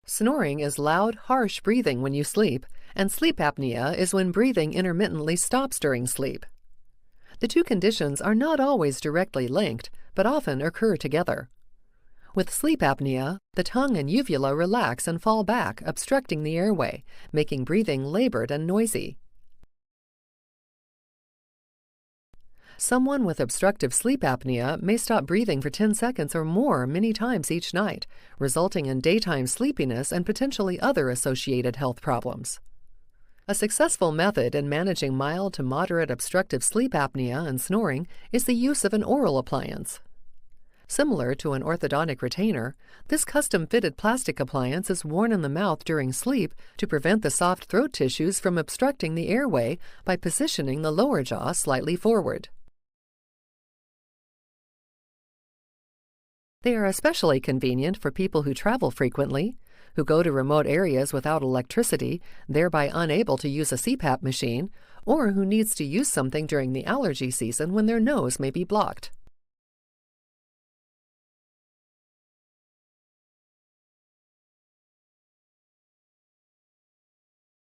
Snoring is loud, harsh breathing when you sleep, and sleep apnea is when breathing intermittently stops during sleep. The two conditions are not always directly linked, but often occur together. With sleep apnea, the tongue and uvula relax and fall back, obstructing the airway, making breathing labored and noisy. Someone with obstructive sleep apnea may stop breathing for 10 seconds or more many times each night, resulting in daytime sleepiness and potentially other associated health problems. A successful method in managing mild to moderate obstructive sleep apnea and snoring is the use of an oral appliance. Similar to an orthodontic retainer, this custom-fitted plastic appliance is worn in the mouth during sleep to prevent the soft throat tissues from obstructing the airway by positioning the lower jaw slightly forward. They are especially convenient for people who travel frequently, who go to remote areas without electricity, thereby unable to use a CPAP machine, or who needs to use something during the allergy season when their nose may be blocked.